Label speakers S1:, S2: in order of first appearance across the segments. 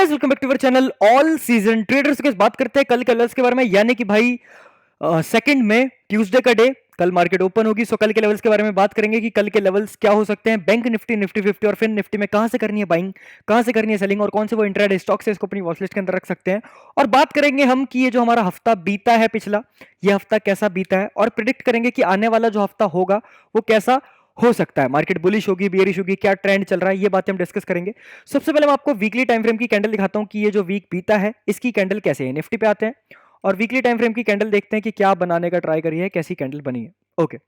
S1: Welcome back to our channel all season traders के बात करते हैं कल के लेवल्स के बारे में, यानी कि भाई सेकंड में ट्यूसडे का डे, कल मार्केट ओपन होगी। सो कल के लेवल्स के बारे में बात करेंगे कि कल के लेवल्स क्या हो सकते हैं। बैंक निफ्टी, निफ्टी 50 और फिर निफ्टी में कहां से करनी है बाइंग, कहां से करनी है सेलिंग और कौन से वो इंट्राडे स्टॉक्स है इसको अपनी वॉच लिस्ट के अंदर रख सकते हैं। और बात करेंगे हम कि ये जो हमारा हफ्ता बीता है पिछला, ये हफ्ता कैसा बीता है और प्रिडिक्ट करेंगे कि आने वाला जो हफ्ता होगा वो कैसा हो सकता है। मार्केट बुलिश होगी, बियरिश होगी, क्या ट्रेंड चल रहा है, ये बातें हम डिस्कस करेंगे। सबसे पहले मैं आपको वीकली टाइम फ्रेम की कैंडल दिखाता हूं कि ये जो वीक बीता है इसकी कैंडल कैसे है। निफ्टी पे आते हैं और वीकली टाइम फ्रेम की कैंडल देखते हैं कि क्या बनाने का ट्राई करी है, कैसी कैंडल बनी है। ओके,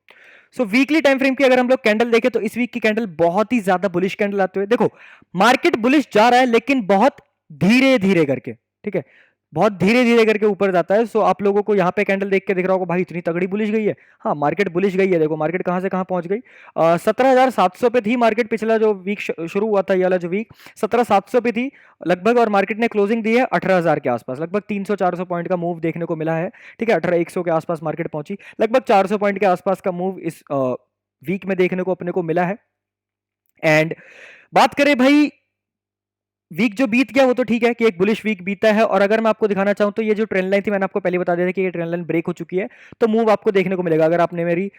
S1: सो वीकली टाइम फ्रेम की अगर हम लोग कैंडल देखें तो इस वीक की कैंडल बहुत ही ज्यादा बुलिश कैंडल आते हुए देखो। मार्केट बुलिश जा रहा है लेकिन बहुत धीरे धीरे करके, ठीक है, बहुत धीरे धीरे करके ऊपर जाता है। सो आप लोगों को यहाँ पे कैंडल देख के दिख रहा होगा भाई इतनी तगड़ी बुलिश गई है। हाँ, मार्केट बुलिश गई है। देखो मार्केट कहाँ से कहाँ पहुंच गई। 17,700 पे थी मार्केट पिछला जो वीक शुरू हुआ था, ये वाला जो वीक 17,700 पे थी लगभग, और मार्केट ने क्लोजिंग दी है 18,000 के आसपास। लगभग 300-400 पॉइंट का मूव देखने को मिला है, ठीक है। 18,100 के आसपास मार्केट पहुंची, लगभग 400 पॉइंट के आसपास का मूव इस वीक में देखने को अपने को मिला है। एंड बात करें भाई वीक जो बीत गया वो तो ठीक है कि एक बुलिश वीक बीता है। और अगर मैं आपको दिखाना चाहूं तो ये जो ट्रेंड लाइन थी, मैंने आपको पहले बता दिया था कि ये ट्रेंड लाइन ब्रेक हो चुकी है, तो मूव आपको देखने को मिलेगा। अगर आपने मेरी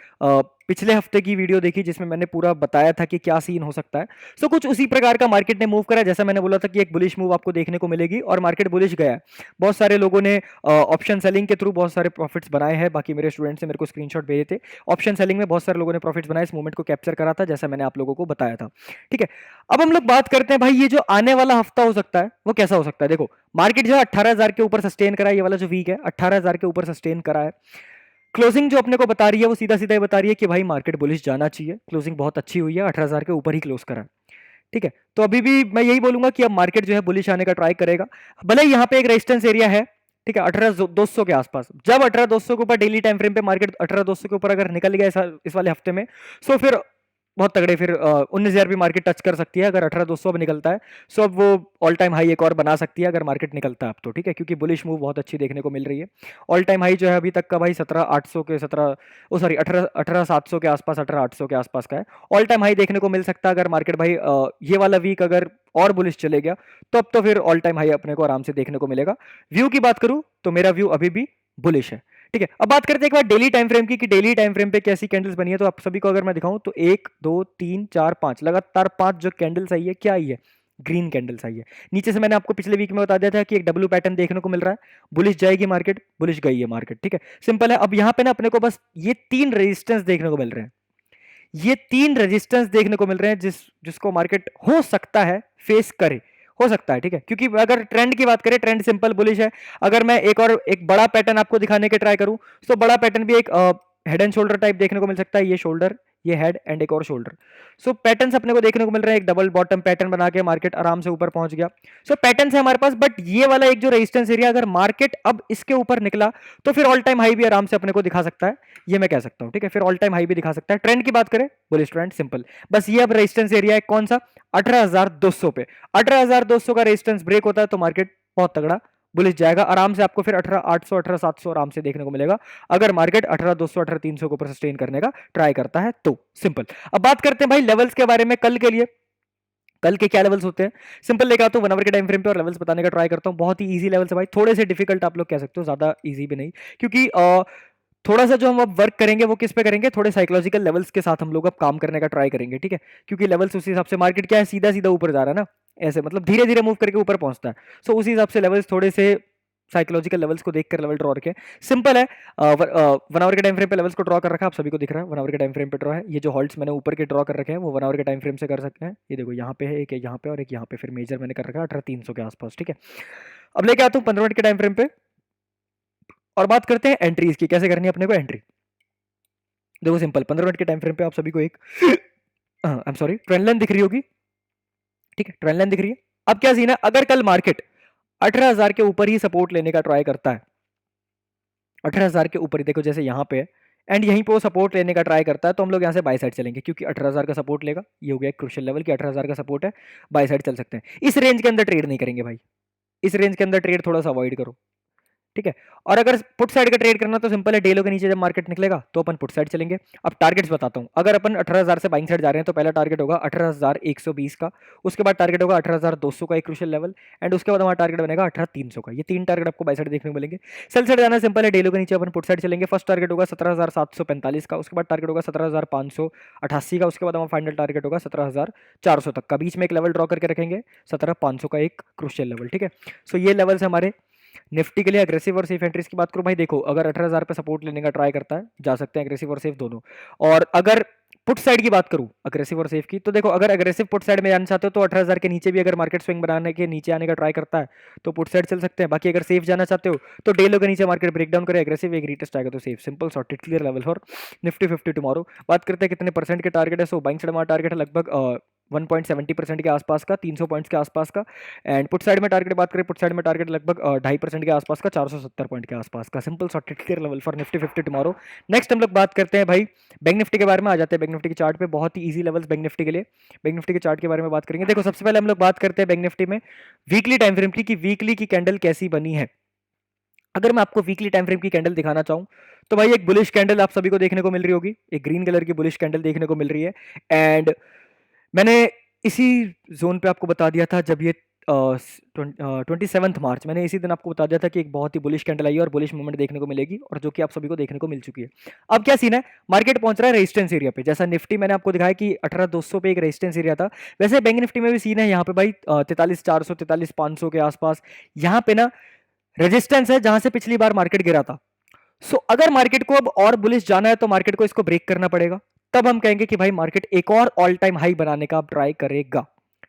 S1: पिछले हफ्ते की वीडियो देखी जिसमें मैंने पूरा बताया था कि क्या सीन हो सकता है, सो कुछ उसी प्रकार का मार्केट ने मूव करा। जैसा मैंने बोला था कि एक बुलिश मूव आपको देखने को मिलेगी और मार्केट बुलिश गया। बहुत सारे लोगों ने ऑप्शन सेलिंग के थ्रू बहुत सारे प्रॉफिट्स बनाए हैं। बाकी मेरे स्टूडेंट्स ने मेरे को स्क्रीनशॉट भेजे थे, ऑप्शन सेलिंग में बहुत सारे लोगों ने प्रॉफिट्स बनाए, इस मूवमेंट को कैप्चर करा था जैसा मैंने आप लोगों को बताया था, ठीक है। अब हम लोग बात करते हैं भाई ये जो आने वाला हफ्ता हो सकता है वो कैसा हो सकता है। देखो मार्केट जो 18,000 के ऊपर सस्टेन करा है, ये वाला जो वीक है 18,000 के ऊपर सस्टेन करा है। क्लोजिंग जो अपने को बता रही है वो सीधा सीधा ये बता रही है कि भाई मार्केट बुलिश जाना चाहिए। क्लोजिंग बहुत अच्छी हुई है, 18,000 के ऊपर ही क्लोज करा है, ठीक है। तो अभी भी मैं यही बोलूंगा कि अब मार्केट जो है बुलिश आने का ट्राई करेगा। भले ही यहाँ पे एक रेजिस्टेंस एरिया है, ठीक है, 18,200 के आसपास। जब 18,200 के ऊपर डेली टाइम फ्रेम पे मार्केट 18,200 के ऊपर अगर निकल गया इस वाले हफ्ते में, सो फिर बहुत तगड़े, फिर 19,000 भी मार्केट टच कर सकती है अगर 18,200 अब निकलता है। सो अब वो ऑल टाइम हाई एक और बना सकती है अगर मार्केट निकलता है अब तो, ठीक है, क्योंकि बुलिश मूव बहुत अच्छी देखने को मिल रही है। ऑल टाइम हाई जो है अभी तक का भाई 17,800 के 17 ओ सॉरी 18,700 के आसपास, 18,800 के आसपास का है। ऑल टाइम हाई देखने को मिल सकता है अगर मार्केट भाई ये वाला वीक अगर और बुलिश चले गया तो अब तो फिर ऑल टाइम हाई अपने को आराम से देखने को मिलेगा। व्यू की बात करूं तो मेरा व्यू अभी भी बुलिश है, ठीक है। अब बात करते हैं एक बार डेली टाइम फ्रेम की कि डेली टाइम फ्रेम पे कैसी कैंडल्स बनी है। तो आप सभी को अगर मैं दिखाऊं तो 1 2 3 4 5 लगातार 5 जो कैंडल्स आई है, क्या आई है, ग्रीन कैंडल्स आई है। नीचे से मैंने आपको पिछले वीक में बता दिया था कि एक डब्ल्यू पैटर्न देखने को मिल रहा है, बुलिश जाएगी मार्केट, बुलिश गई है मार्केट, ठीक है, सिंपल है। अब यहाँ पे ना अपने को बस ये 3 रेजिस्टेंस देखने को मिल रहे हैं, ये 3 रेजिस्टेंस देखने को मिल रहे हैं जिसको मार्केट हो सकता है फेस करे, हो सकता है, ठीक है। क्योंकि अगर ट्रेंड की बात करें, ट्रेंड सिंपल बुलिश है। अगर मैं एक बड़ा पैटर्न आपको दिखाने के ट्राई करूं तो बड़ा पैटर्न भी एक हेड एंड शोल्डर टाइप देखने को मिल सकता है। ये शोल्डर, ये हेड एंड एक और शोल्डर। सो पैटर्न्स अपने को देखने को मिल रहे हैं। एक डबल बॉटम पैटर्न बना के मार्केट आराम से ऊपर पहुंच गया। सो पैटर्न्स है हमारे पास, बट ये वाला एक जो रेजिस्टेंस एरिया अगर मार्केट अब इसके ऊपर निकला तो फिर ऑल टाइम हाई भी आराम से अपने को दिखा सकता है, ये मैं कह सकता हूं, ठीक है। फिर ऑल टाइम हाई भी दिखा सकता है। ट्रेंड की बात करें, बुलिश ट्रेंड सिंपल, बस ये अब रेजिस्टेंस एरिया है कौन सा, 18,200 पे। 18,200 का रेजिस्टेंस ब्रेक होता है तो मार्केट बहुत तगड़ा बुलिश जाएगा आराम से। आपको फिर 18,800 18,700 आराम से देखने को मिलेगा अगर मार्केट 18,200 18,300 के ऊपर सस्टेन करने का ट्राई करता है तो, सिंपल। अब बात करते हैं भाई लेवल्स के बारे में कल के लिए। कल के क्या लेवल्स होते हैं, सिंपल लेकर आता हूं 1 आवर के टाइम फ्रेम पे और लेवल्स बताने का ट्राई करता हूं। बहुत ही इजी लेवल्स है भाई, थोड़े से डिफिकल्ट आप लोग कह सकते हो, ज्यादा इजी भी नहीं, क्योंकि थोड़ा सा जो हम अब वर्क करेंगे वो किस पे करेंगे, थोड़े साइकोलॉजिकल लेवल्स के साथ हम लोग अब काम करने का ट्राई करेंगे, ठीक है। क्योंकि लेवल्स उसी हिसाब से, मार्केट क्या है सीधा सीधा ऊपर जा रहा है ना, ऐसे मतलब धीरे धीरे मूव करके ऊपर पहुंचता है। सो उसी हिसाब से लेवल्स थोड़े से साइकोलॉजिकल लेवल्स को देखकर लेवल ड्रॉ रखे, सिंपल है। 1 आवर के टाइम फ्रेम पे लेवल्स को ड्रॉ कर रखा है, आप सभी को दिख रहा है 1 आवर के टाइम फ्रेम पे ड्रॉ है। ये जो हॉल्ट्स मैंने ऊपर के ड्रॉ कर रखे हैं वो 1 आवर के टाइम फ्रेम से कर सकते हैं। ये देखो यहाँ पे है एक, यहाँ पे और एक यहाँ पे, फिर मेजर मैंने कर रखा है 18,300 के आसपास, ठीक है। अब लेके आता हूँ 15 मिनट के टाइम फ्रेम पे और बात करते हैं एंट्रीज की, कैसे करनी है अपने को एंट्री। देखो सिंपल, 15 मिनट के टाइम फ्रेम पे आप सभी को एक I am sorry trend line दिख रही होगी, ठीक है, ट्रेंड लाइन दिख रही है। अब क्या सीन है, अगर कल मार्केट 18,000 के ऊपर ही सपोर्ट लेने का ट्राई करता है, 18,000 के ऊपर ही, देखो जैसे यहाँ पे है एंड यहीं पे वो सपोर्ट लेने का ट्राई करता है, तो हम लोग यहाँ से बाय साइड चलेंगे, क्योंकि 18,000 का सपोर्ट लेगा, ये हो गया एक क्रूशियल लेवल कि 18,000 का सपोर्ट है, बाय साइड चल सकते हैं। इस रेंज के अंदर ट्रेड नहीं करेंगे भाई, इस रेंज के अंदर ट्रेड थोड़ा सा अवॉइड करो, ठीक है। और अगर पुट साइड का ट्रेड करना तो सिंपल है, डे लो के नीचे जब मार्केट निकलेगा तो अपन पुट साइड चलेंगे। अब टारगेट्स बताता हूं, अगर अपन 18,000 से बाइंग साइड जा रहे हैं तो पहला टारगेट होगा 18,120 का, उसके बाद टारगेट होगा 18,200 का एक क्रूशियल लेवल, एंड उसके बाद हमारा टारगेट बनेगा 18,300 का। ये तीन टारगेट आपको बाई साइड देखने को मिलेंगे। सेल साइड जाना सिंपल है, डे लो के नीचे अपन पुट साइड चलेंगे। फर्स्ट टारगेट होगा 17,745 का, उसके बाद टारगेट होगा 17,588 का, उसके बाद हमारा फाइनल टारगेट होगा 17,400 तक का। बीच में एक लेवल ड्रॉ करके रखेंगे 17,500 का एक क्रूशियल लेवल, ठीक है। सो ये लेवल्स हमारे निफ्टी के लिए। अग्रेसिव और सेफ एंट्रीज की बात करूं भाई, देखो अगर 18,000 पे सपोर्ट लेने का ट्राई करता है, जा सकते हैं अग्रेसिव और सेफ दोनों। और अगर पुट साइड की बात करूं अग्रेसिव और सेफ की, तो देखो अगर अग्रेसिव पुट साइड में जाना चाहते हो तो 18,000 के नीचे भी अगर मार्केट स्विंग बनाने के नीचे आने का ट्राई करता है तो पुट साइड चल सकते हैं। बाकी अगर सेफ जाना चाहते हो तो डे लो के नीचे मार्केट ब्रेकडाउन करे, अग्रेसिव एक रीटेस्ट आएगा तो safe. Simple sorted clear level for Nifty 50 tomorrow. बात करते हैं कितने परसेंट के टारगेट है। सो बाइंग साइड हमारा टारगेट है लगभग 1.70% के आसपास का, 300 पॉइंट्स के आसपास का। एंड पुट साइड में टारगेट बात करें, पुट साइड में टारगेट लगभग 2.5% के आसपास का, 470 पॉइंट के आसपास का। Simple sorted clear level for Nifty 50 tomorrow. Next हम लोग बात करते हैं भाई बैंक निफ्टी के बारे में। आ जाते हैं बैंक निफ्टी के चार्ट पे, बहुत ही इजी लेवल्स बैंक निफ्टी के लिए। बैंक निफ्टी के चार्ट के बारे में बात करेंगे। देखो सबसे पहले हम लोग बात करते हैं बैंक निफ्टी में वीकली टाइम फ्रेम की, कि वीकली की कैंडल कैसी बनी है। अगर मैं आपको वीकली टाइम फ्रेम की कैंडल दिखाना चाहूं तो भाई एक बुलिश कैंडल आप सभी को देखने को मिल रही होगी, एक ग्रीन कलर की बुलिश कैंडल देखने को मिल रही है। एंड मैंने इसी जोन पे आपको बता दिया था जब ये 27 मार्च, मैंने इसी दिन आपको बता दिया था कि एक बहुत ही बुलिश कैंडल आई है और बुलिश मूवमेंट देखने को मिलेगी, और जो कि आप सभी को देखने को मिल चुकी है। अब क्या सीन है, मार्केट पहुंच रहा है रेजिस्टेंस एरिया पे। जैसा निफ्टी मैंने आपको दिखाया कि 18,200 पे एक रेजिस्टेंस एरिया था, वैसे बैंक निफ्टी में भी सीन है यहाँ पे भाई 43,400 43,500 के आसपास यहाँ पे ना रेजिस्टेंस है जहां से पिछली बार मार्केट गिरा था। सो अगर मार्केट को अब और बुलिश जाना है तो मार्केट को इसको ब्रेक करना पड़ेगा, तब हम कहेंगे कि भाई मार्केट एक और ऑल टाइम हाई बनाने का आप ट्राई करेगा।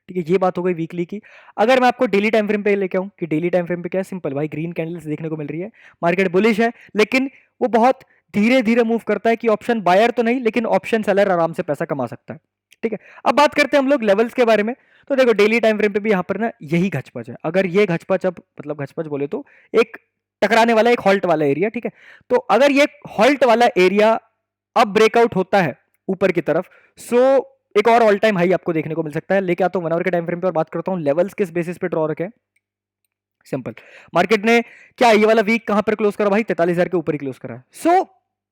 S1: ठीक है, ये बात हो गई वीकली की। अगर मैं आपको डेली टाइम फ्रेम पे लेके आऊं कि डेली टाइम फ्रेम पे क्या है, सिंपल भाई ग्रीन कैंडल्स देखने को मिल रही है, मार्केट बुलिश है, लेकिन वो बहुत धीरे धीरे मूव करता है कि ऑप्शन बायर तो नहीं लेकिन ऑप्शन सेलर आराम से पैसा कमा सकता है। ठीक है, अब बात करते हैं हम लोग लेवल्स के बारे में। तो देखो डेली टाइम फ्रेम पे भी यहाँ पर ना यही घचपच है। अगर ये घचपच, अब मतलब घचपच बोले तो एक टकराने वाला, एक हॉल्ट वाला एरिया, ठीक है। तो अगर ये हॉल्ट वाला एरिया अब ब्रेकआउट होता है ऊपर की तरफ, सो एक और ऑल टाइम हाई आपको देखने को मिल सकता है। लेके आता हूं 1 आवर के टाइम फ्रेम पे और बात करता हूं लेवल्स किस बेसिस पे ड्रॉ रखे। सिंपल, मार्केट ने क्या ये वाला वीक कहां पर क्लोज करा भाई, 43,000 के ऊपर ही क्लोज करा है। सो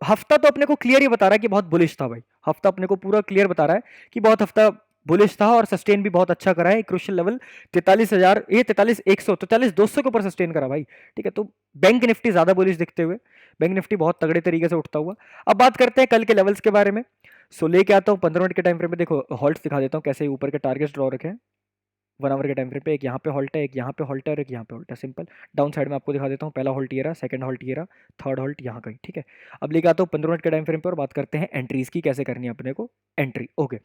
S1: हफ्ता तो अपने को क्लियर ही बता रहा है कि बहुत बुलिश था भाई, हफ्ता अपने को पूरा क्लियर बता रहा है कि बहुत हफ्ता बुलिश था और सस्टेन भी बहुत अच्छा करा है। क्रूशियल लेवल 43,000, ये 43,100, तो 43,200 के ऊपर सस्टेन करा भाई। ठीक है, तो बैंक निफ्टी ज्यादा बुलिश दिखते हुए, बैंक निफ्टी बहुत तगड़े तरीके से उठता हुआ। अब बात करते हैं कल के लेवल्स के बारे में। सो लेके आता हूं 15 मिनट के टाइम फ्रेम में। देखो हॉल्ट्स दिखा देता हूं कैसे ऊपर के टारगेट्स ड्रॉ रखे हैं 1 आवर के टाइम फ्रेम पे। एक यहाँ पे हॉल्ट है, एक यहाँ पे हॉल्ट है और एक यहाँ पे हॉल्ट है। सिंपल डाउन साइड में आपको दिखा देता हूँ, पहला हॉल्ट ये रहा, सेकंड हॉल्ट ये रहा, थर्ड हॉल्ट यहाँ कहीं। ठीक है, अब लेके आता हूँ 15 मिनट के टाइम फ्रेम पे और बात करते हैं एंट्रीज की, कैसे करनी है अपने को एंट्री। ओके,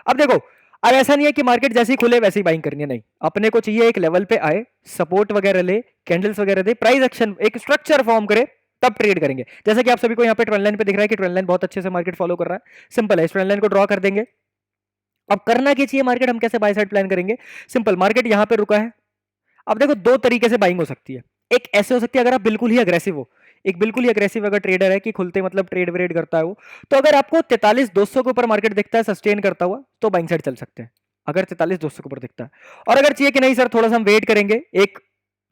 S1: अब देखो, अब ऐसा नहीं है कि मार्केट जैसे ही खुले वैसे ही बाइंग करनी है, नहीं। अपने को चाहिए एक लेवल पे आए, सपोर्ट वगैरह ले, कैंडल्स वगैरह दे, प्राइस एक्शन एक स्ट्रक्चर फॉर्म करे, तब ट्रेड करेंगे। जैसा कि आप सभी को यहाँ पे ट्रेंड लाइन पे दिख रहा है कि ट्रेंड लाइन बहुत अच्छे से मार्केट फॉलो कर रहा है। सिंपल है, इस ट्रेंड लाइन को ड्रॉ कर देंगे। अब करना क्या चाहिए मार्केट, हम कैसे बाय साइड प्लान करेंगे। सिंपल, मार्केट यहां पे रुका है। अब देखो दो तरीके से बाइंग हो सकती है। एक ऐसे हो सकती है अगर आप बिल्कुल ही अग्रेसिव हो, एक बिल्कुल ही अग्रेसिव अगर ट्रेडर है कि खुलते मतलब ट्रेड व्रेड करता है वो, तो अगर आपको 43,200 के ऊपर मार्केट दिखता है सस्टेन करता हुआ तो बाइंग साइड चल सकते हैं, अगर 43,200 के ऊपर दिखता है। और अगर चाहिए कि नहीं सर थोड़ा सा हम वेट करेंगे, एक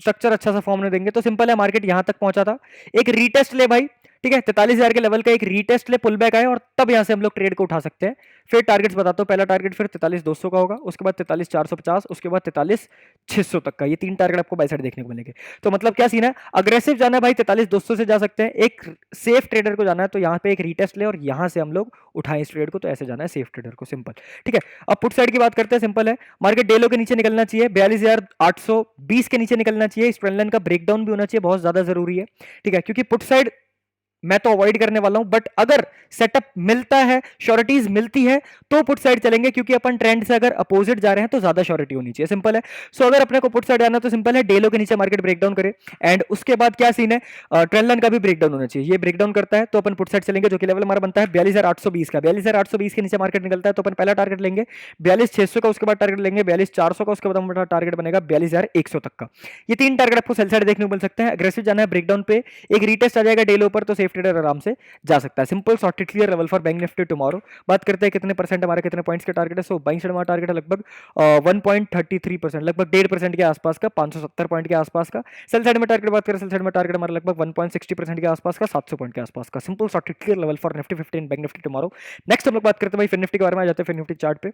S1: स्ट्रक्चर अच्छा सा फॉर्म नहीं देंगे, तो सिंपल है, मार्केट यहां तक पहुंचा था, एक रीटेस्ट ले भाई। ठीक है, 43,000 के लेवल का एक रीटेस्ट ले, पुल बैक आए और तब यहां से हम लोग ट्रेड को उठा सकते हैं। फिर टारगेट्स बताता हूं, पहला टारगेट फिर 43,200 का होगा, उसके बाद 43,450, उसके बाद 43,600 तक का। ये तीन टारगेट आपको बाय साइड देखने को मिलेंगे। तो मतलब क्या सीन है, अग्रेसिव जाना है भाई 43,200 से जा सकते हैं, एक सेफ ट्रेडर को जाना है तो यहाँ पे एक रीटेस्ट ले और यहां से हम लोग उठाएं इस ट्रेड को, तो ऐसे जाना है सेफ ट्रेडर को। सिंपल, ठीक है। अब पुट साइड की बात करते हैं। सिंपल है, मार्केट डे लो के नीचे निकलना चाहिए, 42,820 के नीचे निकलना चाहिए। इस ट्रेंड लाइन का ब्रेकडाउन भी होना चाहिए, बहुत ज्यादा जरूरी है। ठीक है, क्योंकि पुट साइड मैं तो अवॉइड करने वाला हूं, बट अगर सेटअप मिलता है, श्योरिटीज मिलती है तो पुट साइड चलेंगे, क्योंकि अपन ट्रेंड से अगर अपोजिट जा रहे हैं तो ज्यादा श्योरिटी होनी चाहिए। सिंपल है। सो अगर अपने को पुट साइड जाना तो सिंपल है, डे लो के नीचे मार्केट ब्रेकडाउन करे एंड उसके बाद क्या सीन है, ट्रेंड लाइन का भी ब्रेकडाउन होना चाहिए। ये ब्रेकडाउन करता है तो अपन पुट साइड चलेंगे, जो कि लेवल हमारा बनता है 42,820 का। 42,820 के नीचे मार्केट निकलता है तो अपन पहला टारगेट लेंगे 42,600 का, उसके बाद टारगेट लेंगे 42,400 का, उसके बाद हमारा टारगेट बनेगा 42,100 तक का। ये तीन टारगेट आपको सेल साइड देखने को मिल सकते हैं। अग्रेसिव जाना है ब्रेकडाउन पे, एक रीटेस्ट आ जाएगा डे लो पर तो सेफ ट्रेडर आराम से जा सकता है। Simple sorted clear level for bank Nifty tomorrow. बात करते हैं कितने परसेंट हमारे कितने पॉइंट्स का टारगेट है। सो बाइंग साइड हमारा टारगेट है लगभग 1.33%, लगभग 1.5% के आसपास का, 570 पॉइंट के आसपास का। सेल साइड में टारगेट बात करें, सेल साइड में टारगेट हमारा लगभग 1.60% के आसपास का, 700 पॉइंट के आसपास का। Simple sorted clear level for Nifty 15 bank Nifty tomorrow. Next हम लोग बात करते हैं भाई फिर निफ्टी के बारे में। आ जाते हैं फिर निफ्टी चार्ट पे।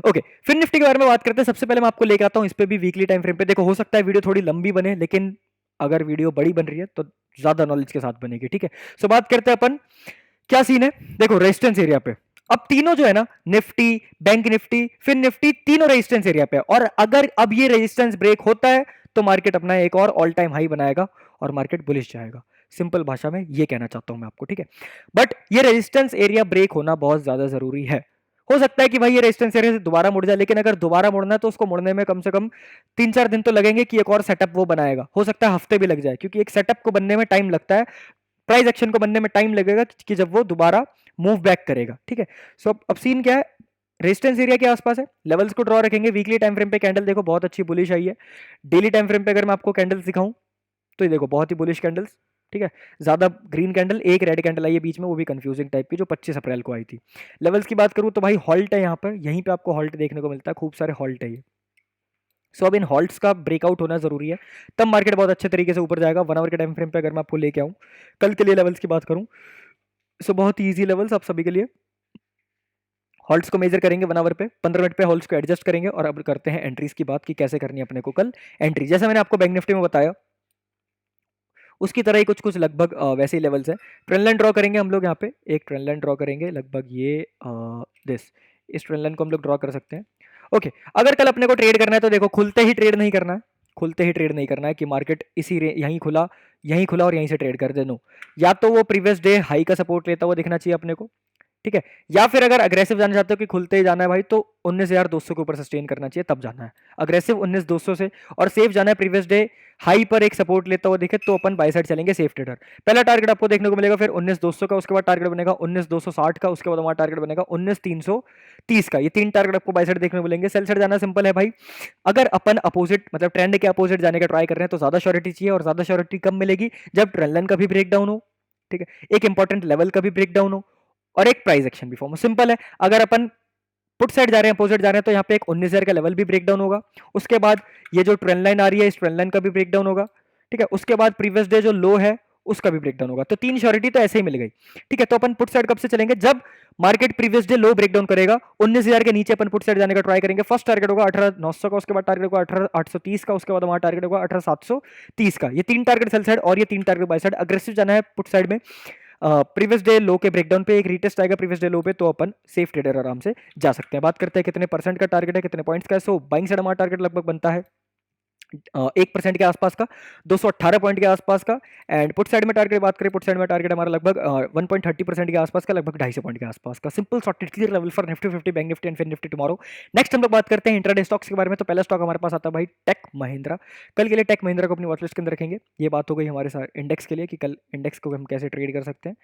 S1: ओके, फिर निफ्टी के बारे में बात करते हैं। सबसे पहले मैं आपको लेकर आता हूं इस पे भी वीकली टाइम फ्रेम पे। देखो, हो सकता है वीडियो थोड़ी लंबी बने, लेकिन अगर वीडियो बड़ी बन रही है तो ज्यादा नॉलेज के साथ बनेगी, ठीक है। सो बात करते हैं अपन क्या सीन है। देखो, रेजिस्टेंस एरिया पे अब तीनों जो है ना, निफ्टी, बैंक निफ्टी, फिर निफ्टी, तीनों रेजिस्टेंस एरिया पे। और अगर अब ये रेजिस्टेंस ब्रेक होता है तो मार्केट अपना एक और ऑल टाइम हाई बनाएगा और मार्केट बुलिश जाएगा। सिंपल भाषा में ये कहना चाहता हूं मैं आपको, ठीक है। बट ये रेजिस्टेंस एरिया ब्रेक होना बहुत ज्यादा जरूरी है। हो सकता है कि भाई ये रेजिस्टेंस एरिया से दोबारा मुड़ जाए, लेकिन अगर दोबारा मुड़ना है तो उसको मुड़ने में कम से कम 3-4 दिन तो लगेंगे कि एक और सेटअप वो बनाएगा। हो सकता है हफ्ते भी लग जाए, क्योंकि एक सेटअप को बनने में टाइम लगता है, प्राइस एक्शन को बनने में टाइम लगेगा कि जब वो दोबारा मूव बैक करेगा, ठीक है। सो अब सीन क्या है, रेजिस्टेंस एरिया के आसपास है, लेवल्स को ड्रॉ रखेंगे। वीकली टाइम फ्रेम पे कैंडल देखो बहुत अच्छी बुलिश आई है। डेली टाइम फ्रेम पे अगर मैं आपको कैंडल्स दिखाऊं तो ये देखो बहुत ही बुलिश कैंडल्स, ठीक है। ज्यादा ग्रीन कैंडल, एक रेड कैंडल आई है बीच में, वो भी कंफ्यूजिंग टाइप की, जो 25 अप्रैल को आई थी। लेवल्स की बात करूं तो भाई हॉल्ट है यहाँ पर, यहीं पे आपको हॉल्ट देखने को मिलता है, खूब सारे हॉल्ट है ये। सो अब इन हॉल्ट्स का ब्रेकआउट होना जरूरी है, तब मार्केट बहुत अच्छे तरीके से ऊपर जाएगा। 1 आवर के टाइम फ्रेम पे अगर मैं आपको लेके आऊं कल के लिए लेवल्स की बात करूं, सो बहुत ही ईजी लेवल्स आप सभी के लिए। हॉल्ट्स को मेजर करेंगे 1 आवर पे, 15 मिनट पे हॉल्ट्स को एडजस्ट करेंगे। और अब करते हैं एंट्रीज की बात कि कैसे करनी है अपने को कल एंट्री। जैसे मैंने आपको बैंक निफ्टी में बताया उसकी तरह ही कुछ कुछ लगभग वैसे ही लेवल्स है। ट्रेंड लाइन ड्रॉ करेंगे हम लोग यहाँ पे, एक ट्रेंड लाइन ड्रॉ करेंगे लगभग ये दिस, इस ट्रेंड लाइन को हम लोग ड्रॉ कर सकते हैं। ओके, अगर कल अपने को ट्रेड करना है तो देखो खुलते ही ट्रेड नहीं करना है, खुलते ही ट्रेड नहीं करना है कि मार्केट इसी यहीं खुला और यहीं से ट्रेड कर दे। नो, या तो वो प्रीवियस डे हाई का सपोर्ट लेता हुआ दिखना चाहिए अपने को, ठीक है। या फिर अगर अग्रेसिव जाना चाहते हो कि खुलते ही जाना है भाई, तो 19,200 के ऊपर सस्टेन करना चाहिए, तब जाना है अग्रेसिव 19,200 से। और सेफ जाना है प्रीवियस डे हाई पर एक सपोर्ट लेता हुआ दिखे तो अपन बाय साइड चलेंगे सेफ ट्रेडर। पहला टारगेट आपको देखने को मिलेगा फिर 19,200 का, उसके बाद टारगेट बनेगा 19,260 का, उसके बाद हमारा टारगेट बनेगा 19,330 का। ये 3 टारगेट आपको बाय साइड देखने को मिलेंगे। सेल साइड जाना सिंपल है भाई, अगर अपन अपोजिट मतलब ट्रेंड के अपोजिट जाने का ट्राई कर रहे हैं तो ज्यादा श्योरिटी चाहिए, और ज्यादा श्योरिटी कब मिलेगी, जब ट्रेंड लाइन का भी ब्रेक डाउन हो, ठीक है, एक इंपॉर्टेंट लेवल का भी ब्रेक डाउन हो, और एक प्राइस एक्शन भी फॉर्म हो। सिंपल है, अगर अपन पुट साइड जा रहे हैं, अपोजिट जा रहे हैं, तो यहाँ पे एक 19,000 का लेवल भी ब्रेक डाउन होगा। उसके बाद ये जो ट्रेंड लाइन आ रही है, इस ट्रेंड लाइन का भी ब्रेक डाउन होगा, ठीक है। उसके बाद प्रीवियस डे जो लो है उसका भी ब्रेक डाउन होगा। तो 3 श्योरिटी तो ऐसे ही मिल गई, ठीक है। तो अपन पुट साइड कब से चलेंगे, जब market previous day low break down करेगा। 19,000 के नीचे अपन पुट साइड जाने का ट्राई करेंगे। फर्स्ट टारगेट होगा 18,900 का, उसके बाद टारगेट होगा 18,830 का, उसके बाद हमारा टारगेट होगा 18,730 का। ये 3 टारगेट सेल साइड और ये 3 टारगेट बाय साइड। अग्रेसिव जाना है पुट साइड में प्रीवियस डे लो के ब्रेकडाउन पे, एक रीटेस्ट आएगा प्रीवियस डे लो पे, तो अपन सेफ ट्रेडर आराम से जा सकते हैं। बात करते हैं कितने परसेंट का टारगेट है, कितने पॉइंट्स का है। सो बाइंग साइड हमारा टारगेट लगभग बनता है 1% के आसपास का, 218 पॉइंट के आसपास का। एंड पुट साइड में टारगेट बात करें, पुट साइड में टारगेट हमारा लगभग 1.30% के आसपास का, लगभग 250 पॉइंट के आसपास का। Simple sorted clear level for Nifty 50 bank Nifty and फिर निफ्टी टुमारो। नेक्स्ट हम लोग बात करते हैं इंट्राडे स्टॉक्स के बारे में। तो पहला स्टॉक हमारे पास आता है भाई टेक महिंद्रा। कल के लिए टेक महिंद्रा को अपनी वॉचलिस्ट के अंदर रखेंगे। ये बात हो गई हमारे साथ इंडेक्स के लिए कि कल इंडेक्स को हम कैसे ट्रेड कर सकते हैं।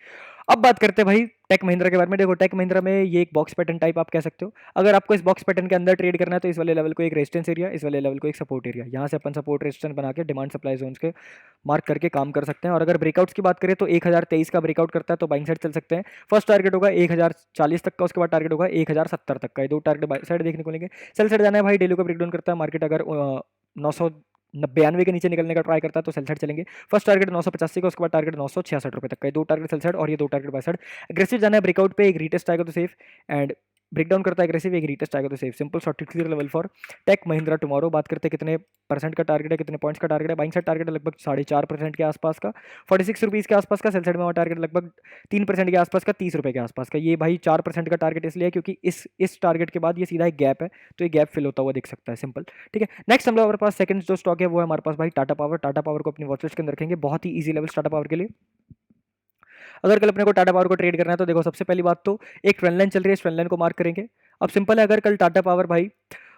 S1: अब बात करते हैं भाई टेक महिंद्रा के बारे में। देखो, टेक महिंद्रा में ये एक बॉक्स पैटर्न टाइप आप कह सकते हो। अगर आपको इस बॉक्स पैटर्न के अंदर ट्रेड करना है तो इस वाले लेवल को एक रेजिस्टेंस एरिया, इस वाले लेवल को एक सपोर्ट एरिया, यहाँ से अपन सपोर्ट रेजिस्टेंस बना के डिमांड सप्लाई जोन्स के मार्क करके काम कर सकते हैं। और अगर ब्रेकआउट्स की बात करें तो 1023 का ब्रेकआउट करता है तो बाइंग साइड चल सकते हैं। फर्स्ट टारगेट होगा 1040 तक का, उसके बाद टारगेट होगा 1070 तक का। ये 2 टारगेट बाइंग साइड देखने को मिलेंगे। सेल साइड जाना है भाई, डेली को ब्रेकडाउन करता है मार्केट। अगर 992 के नीचे निकलने का ट्राई करता है तो सेल साइड चलेंगे। फर्स्ट टारगेट 985 का, उसके बाद टारगेट 966 रुपए तक का। 2 टारगेट सेल साइड और ये 2 टारगेट बाय साइड। एग्रेसिव जाना है ब्रेकआउट पे, एक रीटेस्ट आएगा तो सेफ, एंड ब्रेकडाउन करता है एग्रेसिव, एक रीटेस्ट आएगा तो safe. Simple sorted clear level for tech Mahindra tomorrow. बात करते हैं कितने परसेंट का टारगेट है, कितने पॉइंट्स का टारगेट है। बाइंग साइड टारगेट है लगभग 4.5% के आसपास का, 46 रुपीज़ के आसपास का। सेल साइड में टारगेट लगभग 3% के आसपास का, 30 रुपये के आसपास का। ये भाई 4% का टारगेट इसलिए है क्योंकि इस टारगेट के बाद ये सीधा एक गैप है, तो ये गैप फिल होता हुआ दिख सकता है। सिंपल, ठीक है। नेक्स्ट हम लोग हमारे पास सेकंड जो स्टॉक है वो है हमारे पास भाई टाटा पावर। टाटा पावर को अपनी वॉचलिस्ट के अंदर रखेंगे। बहुत ही ईजी लेवल्स टाटा पावर के लिए। अगर कल अपने को टाटा पावर को ट्रेड करना है तो देखो, सबसे पहली बात तो एक ट्रेंड लाइन चल रही है, इस ट्रेंड लाइन को मार्क करेंगे। अब सिंपल है, अगर कल टाटा पावर भाई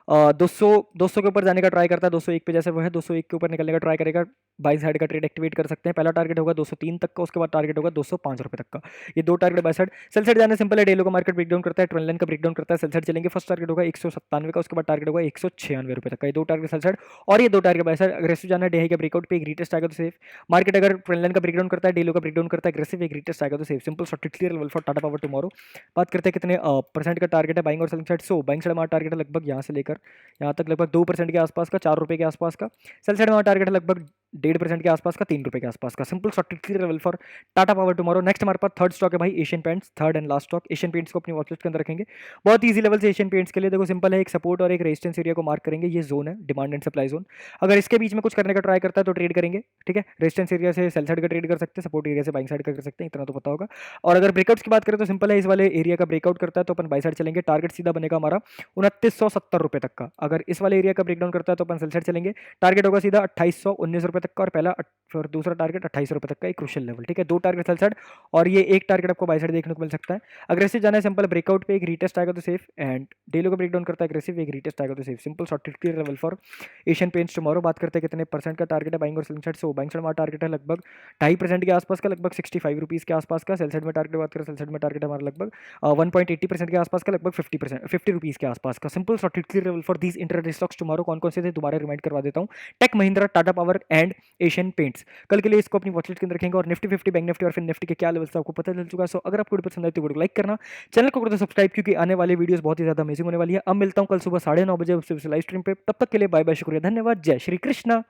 S1: 200 200 के ऊपर जाने का ट्राई करता है, 201 पे जैसे वो है 201 के ऊपर निकलने का ट्राई करेगा, बाई साइड का ट्रेड एक्टिवेट कर सकते हैं। पहला टारगेट होगा 203 तक का, उसके बाद टारगेट होगा 205 रुपए तक का। ये दो target by side. Sell side जाना सिंपल है, डेलो का मार्केट ब्रेकडाउन करता है, ट्रेंड लाइन का ब्रेकडाउन करता है, सेल साइड चलेंगे। फर्स्ट टारगेट होगा 197 का, उसके बाद टारगेट होगा 196 रुपए तक का। ये दो टारगेट सेल साइड और ये दो टारगेट बाई साइड। अग्रेसिव जाना है, डे हाई का ब्रेकआउट पे एक रीटेस्ट आएगा तो सेफ। मार्केट अगर ट्रेंड लाइन का ब्रेकडाउन करता है, डेलो का ब्रेकडाउन करता है, अग्रेसिव एक रीटेस्ट आएगा तो safe. Simple short clear level for Tata power tomorrow. बात करते हैं कितने परसेंट का टारगेट है बाइंग और selling side. So buying side हमारा टारगेट है लगभग यहाँ से लेकर यहाँ तक लगभग 2% के आसपास का, 4 रुपए के आसपास का। सेल साइड हमारा टारगेट है लगभग 1.5% के आसपास का, 3 रुपए के आसपास का। Simple short clear level for Tata power tomorrow. Next हमारे पास थर्ड स्टॉक है भाई Asian paints, third and last stock. Asian paints को अपनी वॉच लिस्ट के अंदर रखेंगे। बहुत ईजी लेवल से एशियन पेंट्स के लिए देखो सिंपल है, एक सपोर्ट और एक रेजिस्टेंस एरिया को मार्क करेंगे। ये जोन है डिमांड एंड सप्लाई जोन। अगर इसके बीच में कुछ करने का ट्राई करता है तो ट्रेड करेंगे, ठीक है। रेजिस्टेंस एरिया से सेल साइड का ट्रेड कर सकते हैं, सपोर्ट एरिया से बाइंग साइड का कर सकते हैं, इतना तो पता होगा। और अगर ब्रेकआउट्स की बात करें तो सिंपल है, इस वाले एरिया का ब्रेकआउट करता है तो अपन बाई साइड चलेंगे। टारगेट सीधा बनेगा हमारा 2970 रुपए तक का। अगर इस वाले एरिया का ब्रेकडाउन करता है तो अपन सेल साइड चलेंगे। टारगेट होगा सीधा 2819 रुपए तक का, और पहला और दूसरा टारगेट 28 रुपए तक का, एक क्रूशियल लेवल, ठीक है। दो टारगेट सेल साइड और ये एक टारगेट आपको बाई साइड देखने को मिल सकता है। अग्रेसिव जाना है सिंपल, ब्रेकआउट पे एक रीटेस्ट आएगा तो सेफ, एंड डेलो का ब्रेकडाउन करता है अग्रेसिव, एक रीटेस्ट आएगा तो safe. Simple short clear level for Asian paints tomorrow. बात करते हैं कितने परसेंट का टारगेट है बाइंग और selling side. So buying side हमारा टारगेट है लगभग 2.5% के आसपास का, लगभग 65 रुपीज़ के आसपास का। सेल साइड में टारगेट बात करें, सेल साइड में टारगेट हमारा लगभग 1.80% के आसपास का, लगभग 50 रुपीज़ के आसपास का। Simple short clear level for these intraday stocks tomorrow. कौन कौन से थे दोबारा रिमाइंड करवा देता हूँ। Tech Mahindra, Tata power and Asian Paints. कल के लिए इसको अपनी वॉचलिस्ट के अंदर रखेंगे। और निफ्टी 50, बैंक निफ्टी और फिर निफ्टी के क्या लेवल्स आपको पता चल चुका है। सो अगर आपको वीडियो पसंद आए तो वीडियो को लाइक करना, चैनल को कर दो सब्सक्राइब, क्योंकि आने वाली वीडियोस बहुत ही ज्यादा अमेजिंग होने वाली है। अब मिलता हूँ कल सुबह 9:30 बजे लाइव स्ट्रीम पे। तब तक के लिए बाय बाय, शुक्रिया, धन्यवाद, जय श्री कृष्णा।